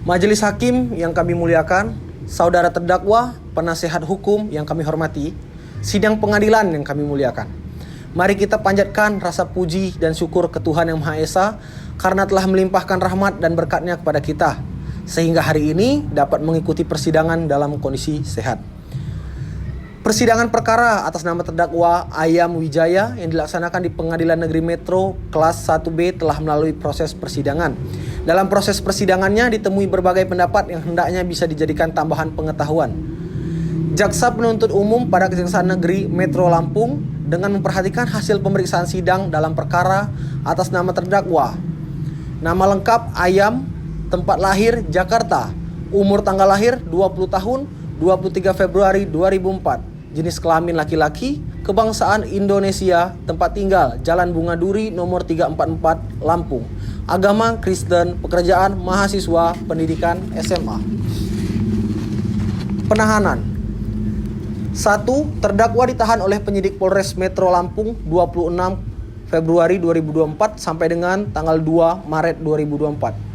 Majelis Hakim yang kami muliakan, saudara terdakwa, penasehat hukum yang kami hormati, sidang pengadilan yang kami muliakan. Mari kita panjatkan rasa puji dan syukur ke Tuhan Yang Maha Esa karena telah melimpahkan rahmat dan berkat-Nya kepada kita, sehingga hari ini dapat mengikuti persidangan dalam kondisi sehat. Persidangan perkara atas nama terdakwa Ayam Wijaya yang dilaksanakan di Pengadilan Negeri Metro Kelas 1B telah melalui proses persidangan. Dalam proses persidangannya ditemui berbagai pendapat yang hendaknya bisa dijadikan tambahan pengetahuan. Jaksa penuntut umum pada Kejaksaan Negeri Metro Lampung dengan memperhatikan hasil pemeriksaan sidang dalam perkara atas nama terdakwa. Nama lengkap Ayam, tempat lahir Jakarta, umur tanggal lahir 20 tahun 23 Februari 2004. Jenis kelamin laki-laki, kebangsaan Indonesia, tempat tinggal Jalan Bunga Duri nomor 344 Lampung. Agama Kristen, pekerjaan mahasiswa, pendidikan SMA. Penahanan. 1. Terdakwa ditahan oleh penyidik Polres Metro Lampung 26 Februari 2024 sampai dengan tanggal 2 Maret 2024.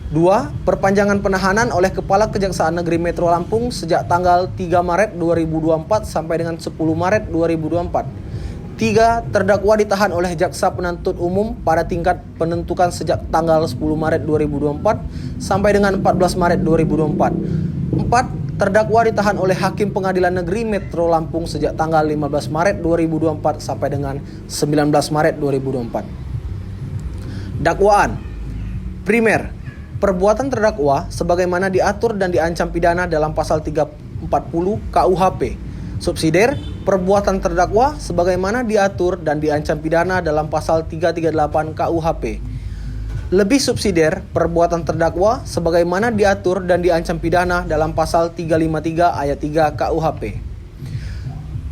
2. Perpanjangan penahanan oleh Kepala Kejaksaan Negeri Metro Lampung sejak tanggal 3 Maret 2024 sampai dengan 10 Maret 2024. 3. Terdakwa ditahan oleh Jaksa Penuntut Umum pada tingkat penentukan sejak tanggal 10 Maret 2024 sampai dengan 14 Maret 2024. 4. Terdakwa ditahan oleh Hakim Pengadilan Negeri Metro Lampung sejak tanggal 15 Maret 2024 sampai dengan 19 Maret 2024. Dakwaan. Primer. Perbuatan terdakwa sebagaimana diatur dan diancam pidana dalam pasal 340 KUHP. Subsidiar, perbuatan terdakwa sebagaimana diatur dan diancam pidana dalam pasal 338 KUHP. Lebih subsidiar, perbuatan terdakwa sebagaimana diatur dan diancam pidana dalam pasal 353 ayat 3 KUHP.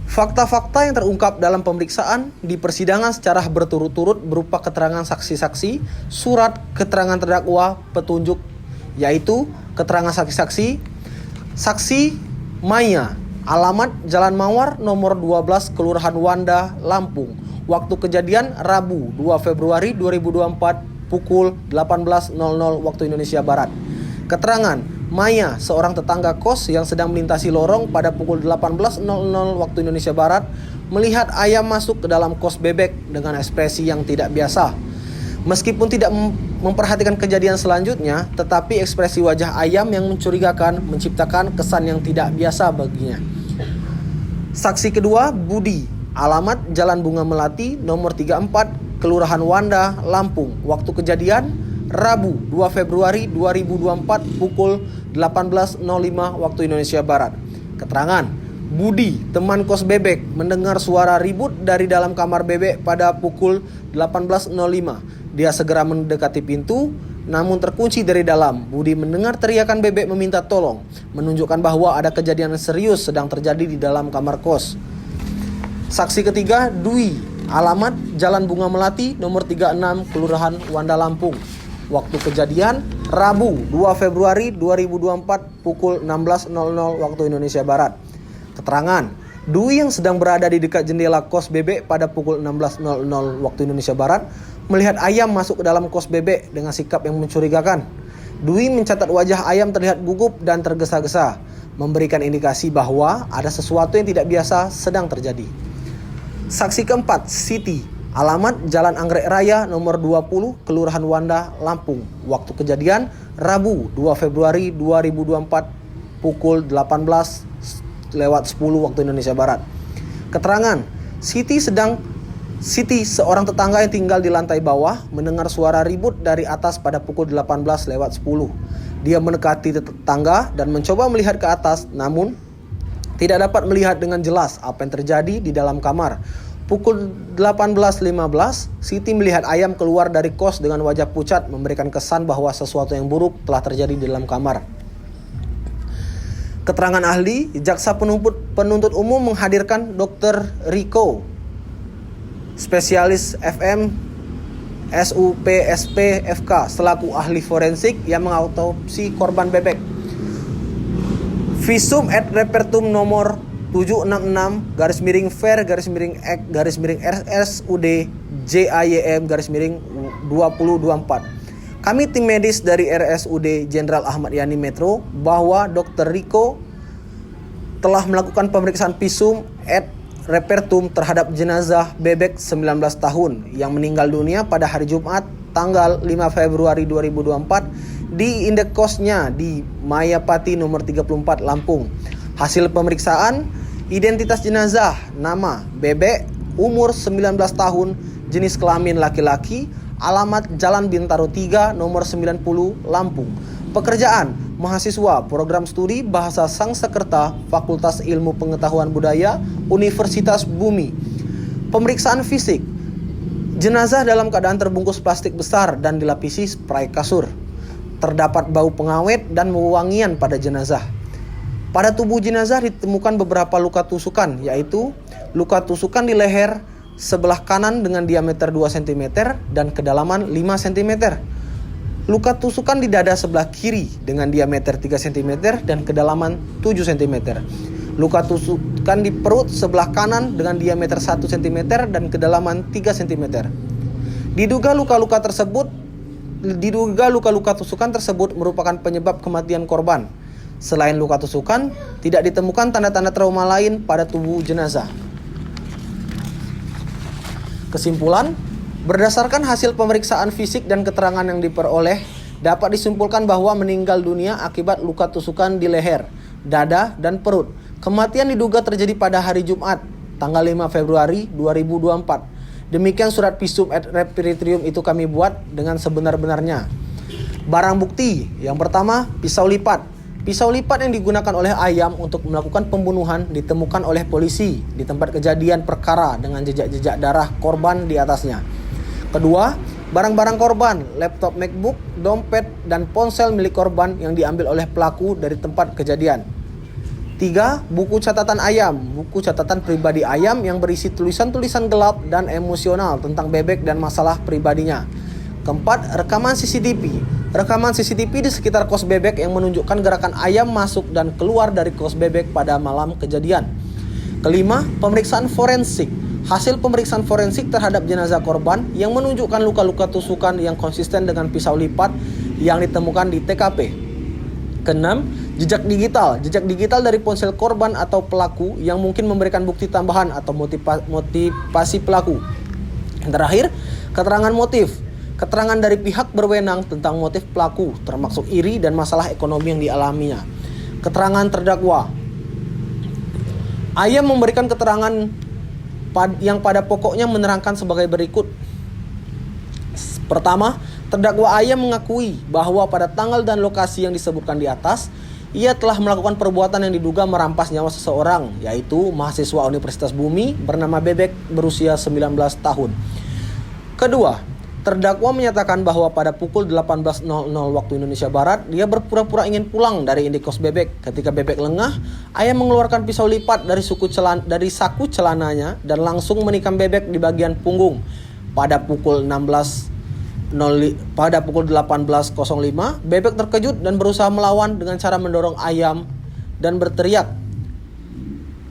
Fakta-fakta yang terungkap dalam pemeriksaan di persidangan secara berturut-turut berupa keterangan saksi-saksi, surat keterangan terdakwa, petunjuk, yaitu keterangan saksi-saksi, saksi Maya, alamat Jalan Mawar nomor 12 Kelurahan Wanda, Lampung, waktu kejadian Rabu 2 Februari 2024 pukul 18.00 waktu Indonesia Barat. Keterangan Maya, seorang tetangga kos yang sedang melintasi lorong pada pukul 18.00 waktu Indonesia Barat, melihat Ayam masuk ke dalam kos bebek dengan ekspresi yang tidak biasa. Meskipun tidak memperhatikan kejadian selanjutnya, tetapi ekspresi wajah Ayam yang mencurigakan menciptakan kesan yang tidak biasa baginya. Saksi kedua, Budi, alamat Jalan Bunga Melati nomor 34 Kelurahan Wanda, Lampung, waktu kejadian Rabu 2 Februari 2024 pukul 18.05 waktu Indonesia Barat. Keterangan Budi, teman kos bebek, mendengar suara ribut dari dalam kamar bebek pada pukul 18.05. Dia segera mendekati pintu, namun terkunci dari dalam. Budi mendengar teriakan bebek meminta tolong, menunjukkan bahwa ada kejadian serius sedang terjadi di dalam kamar kos. Saksi ketiga, Dwi, alamat Jalan Bunga Melati nomor 36 Kelurahan Wanda, Lampung, waktu kejadian Rabu 2 Februari 2024 pukul 16.00 waktu Indonesia Barat. Keterangan Dwi yang sedang berada di dekat jendela kos bebek pada pukul 16.00 waktu Indonesia Barat melihat Ayam masuk ke dalam kos bebek dengan sikap yang mencurigakan. Dwi mencatat wajah Ayam terlihat gugup dan tergesa-gesa, memberikan indikasi bahwa ada sesuatu yang tidak biasa sedang terjadi. Saksi keempat, Siti, alamat Jalan Anggrek Raya nomor 20 Kelurahan Wanda, Lampung, waktu kejadian Rabu 2 Februari 2024 pukul 18.10 waktu Indonesia Barat. Keterangan Siti, seorang tetangga yang tinggal di lantai bawah, mendengar suara ribut dari atas pada pukul 18.10. Dia mendekati tetangga dan mencoba melihat ke atas, namun tidak dapat melihat dengan jelas apa yang terjadi di dalam kamar. Pukul 18.15, Siti melihat Ayam keluar dari kos dengan wajah pucat, memberikan kesan bahwa sesuatu yang buruk telah terjadi di dalam kamar. Keterangan ahli, Jaksa Penuntut Umum menghadirkan Dr. Riko, spesialis FM SUPSP FK, selaku ahli forensik yang mengautopsi korban bebek. Visum et repertum nomor 766-Ver-Ek-RSUD JAYM-2024. Kami tim medis dari RSUD Jenderal Ahmad Yani Metro bahwa Dr. Riko telah melakukan pemeriksaan visum et repertum terhadap jenazah bebek 19 tahun yang meninggal dunia pada hari Jumat tanggal 5 Februari 2024 di indekosnya di Mayapati nomor 34 Lampung. Hasil pemeriksaan, identitas jenazah, nama bebek, umur 19 tahun, jenis kelamin laki-laki, alamat Jalan Bintaro 3 nomor 90 Lampung. Pekerjaan, mahasiswa program studi Bahasa Sangsekerta Fakultas Ilmu Pengetahuan Budaya Universitas Bumi. Pemeriksaan fisik, jenazah dalam keadaan terbungkus plastik besar dan dilapisi spray kasur. Terdapat bau pengawet dan wewangian pada jenazah. Pada tubuh jenazah ditemukan beberapa luka tusukan, yaitu luka tusukan di leher sebelah kanan dengan diameter 2 cm dan kedalaman 5 cm. Luka tusukan di dada sebelah kiri dengan diameter 3 cm dan kedalaman 7 cm. Luka tusukan di perut sebelah kanan dengan diameter 1 cm dan kedalaman 3 cm. Diduga luka-luka tusukan tersebut merupakan penyebab kematian korban. Selain luka tusukan, tidak ditemukan tanda-tanda trauma lain pada tubuh jenazah. Kesimpulan, berdasarkan hasil pemeriksaan fisik dan keterangan yang diperoleh, dapat disimpulkan bahwa meninggal dunia akibat luka tusukan di leher, dada, dan perut. Kematian diduga terjadi pada hari Jumat, tanggal 5 Februari 2024. Demikian surat visum et repertum itu kami buat dengan sebenar-benarnya. Barang bukti, yang pertama, pisau lipat. Pisau lipat yang digunakan oleh Ayam untuk melakukan pembunuhan ditemukan oleh polisi di tempat kejadian perkara dengan jejak-jejak darah korban di atasnya. Kedua, barang-barang korban, laptop MacBook, dompet, dan ponsel milik korban yang diambil oleh pelaku dari tempat kejadian. Tiga, buku catatan Ayam, buku catatan pribadi Ayam yang berisi tulisan-tulisan gelap dan emosional tentang bebek dan masalah pribadinya. Keempat, rekaman CCTV. Rekaman CCTV di sekitar kos bebek yang menunjukkan gerakan Ayam masuk dan keluar dari kos bebek pada malam kejadian. Kelima, pemeriksaan forensik. Hasil pemeriksaan forensik terhadap jenazah korban yang menunjukkan luka-luka tusukan yang konsisten dengan pisau lipat yang ditemukan di TKP. Keenam, jejak digital. Jejak digital dari ponsel korban atau pelaku yang mungkin memberikan bukti tambahan atau motivasi pelaku. Yang terakhir, keterangan motif. Keterangan dari pihak berwenang tentang motif pelaku, termasuk iri dan masalah ekonomi yang dialaminya. Keterangan terdakwa. Ayam memberikan keterangan yang pada pokoknya menerangkan sebagai berikut. Pertama, terdakwa Ayam mengakui bahwa pada tanggal dan lokasi yang disebutkan di atas, ia telah melakukan perbuatan yang diduga merampas nyawa seseorang, yaitu mahasiswa Universitas Bumi bernama Bebek berusia 19 tahun. Kedua, terdakwa menyatakan bahwa pada pukul 18.00 waktu Indonesia Barat, dia berpura-pura ingin pulang dari indekos Bebek. Ketika Bebek lengah, Ayam mengeluarkan pisau lipat dari saku celananya dan langsung menikam Bebek di bagian punggung. Pada pukul 18.05, Bebek terkejut dan berusaha melawan dengan cara mendorong Ayam dan berteriak.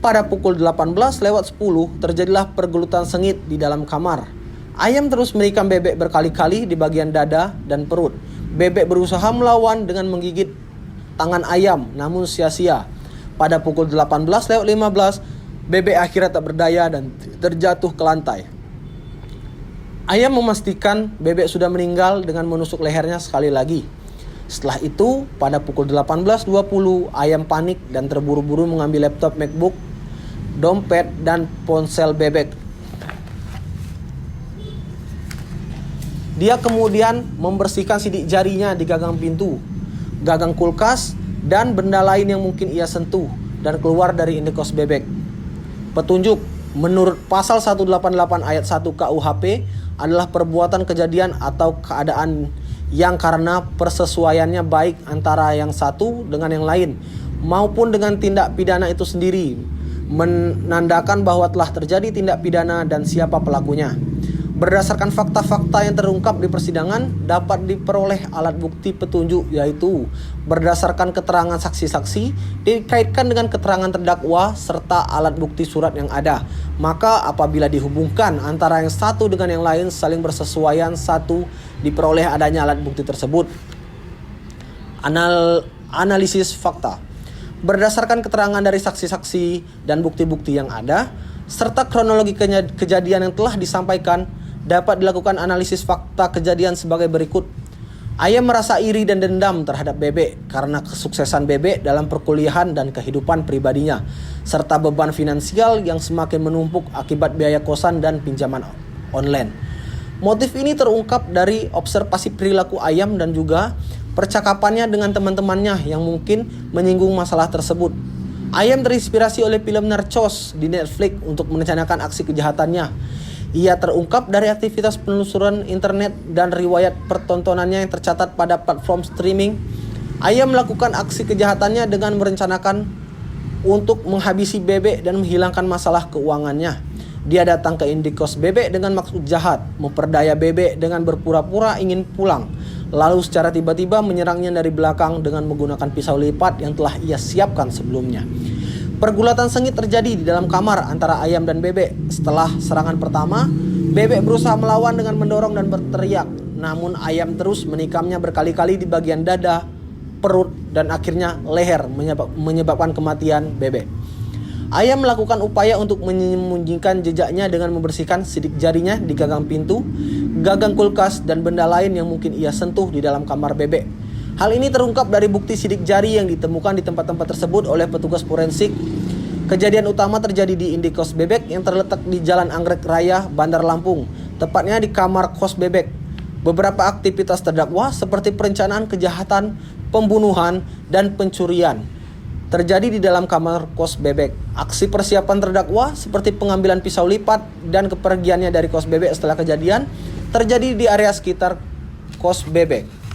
Pada pukul 18:10, terjadilah pergelutan sengit di dalam kamar. Ayam terus menikam Bebek berkali-kali di bagian dada dan perut. Bebek berusaha melawan dengan menggigit tangan Ayam, namun sia-sia. Pada pukul 18:15, Bebek akhirnya tak berdaya dan terjatuh ke lantai. Ayam memastikan Bebek sudah meninggal dengan menusuk lehernya sekali lagi. Setelah itu, pada pukul 18:20, Ayam panik dan terburu-buru mengambil laptop MacBook, dompet, dan ponsel Bebek. Dia kemudian membersihkan sidik jarinya di gagang pintu, gagang kulkas, dan benda lain yang mungkin ia sentuh dan keluar dari indekos Bebek. Petunjuk, menurut pasal 188 ayat 1 KUHP adalah perbuatan kejadian atau keadaan yang karena persesuaiannya baik antara yang satu dengan yang lain maupun dengan tindak pidana itu sendiri menandakan bahwa telah terjadi tindak pidana dan siapa pelakunya. Berdasarkan fakta-fakta yang terungkap di persidangan, dapat diperoleh alat bukti petunjuk, yaitu berdasarkan keterangan saksi-saksi dikaitkan dengan keterangan terdakwa serta alat bukti surat yang ada. Maka apabila dihubungkan antara yang satu dengan yang lain saling bersesuaian, satu diperoleh adanya alat bukti tersebut. Analisis fakta. Berdasarkan keterangan dari saksi-saksi dan bukti-bukti yang ada, serta kronologi kejadian yang telah disampaikan, dapat dilakukan analisis fakta kejadian sebagai berikut. Ayam merasa iri dan dendam terhadap Bebek karena kesuksesan Bebek dalam perkuliahan dan kehidupan pribadinya, serta beban finansial yang semakin menumpuk akibat biaya kosan dan pinjaman online. Motif ini terungkap dari observasi perilaku Ayam dan juga percakapannya dengan teman-temannya yang mungkin menyinggung masalah tersebut. Ayam terinspirasi oleh film Narcos di Netflix untuk merencanakan aksi kejahatannya. Ia terungkap dari aktivitas penelusuran internet dan riwayat pertontonannya yang tercatat pada platform streaming. Ayam melakukan aksi kejahatannya dengan merencanakan untuk menghabisi Bebek dan menghilangkan masalah keuangannya. Dia datang ke indikos Bebek dengan maksud jahat, memperdaya Bebek dengan berpura-pura ingin pulang, lalu secara tiba-tiba menyerangnya dari belakang dengan menggunakan pisau lipat yang telah ia siapkan sebelumnya. Pergulatan sengit terjadi di dalam kamar antara Ayam dan Bebek. Setelah serangan pertama, Bebek berusaha melawan dengan mendorong dan berteriak. Namun Ayam terus menikamnya berkali-kali di bagian dada, perut, dan akhirnya leher, menyebabkan kematian Bebek. Ayam melakukan upaya untuk menyembunyikan jejaknya dengan membersihkan sidik jarinya di gagang pintu, gagang kulkas, dan benda lain yang mungkin ia sentuh di dalam kamar Bebek. Hal ini terungkap dari bukti sidik jari yang ditemukan di tempat-tempat tersebut oleh petugas forensik. Kejadian utama terjadi di indikos Bebek yang terletak di Jalan Anggrek Raya, Bandar Lampung, tepatnya di kamar kos Bebek. Beberapa aktivitas terdakwa seperti perencanaan kejahatan, pembunuhan, dan pencurian terjadi di dalam kamar kos Bebek. Aksi persiapan terdakwa seperti pengambilan pisau lipat dan kepergiannya dari kos Bebek setelah kejadian terjadi di area sekitar kos Bebek.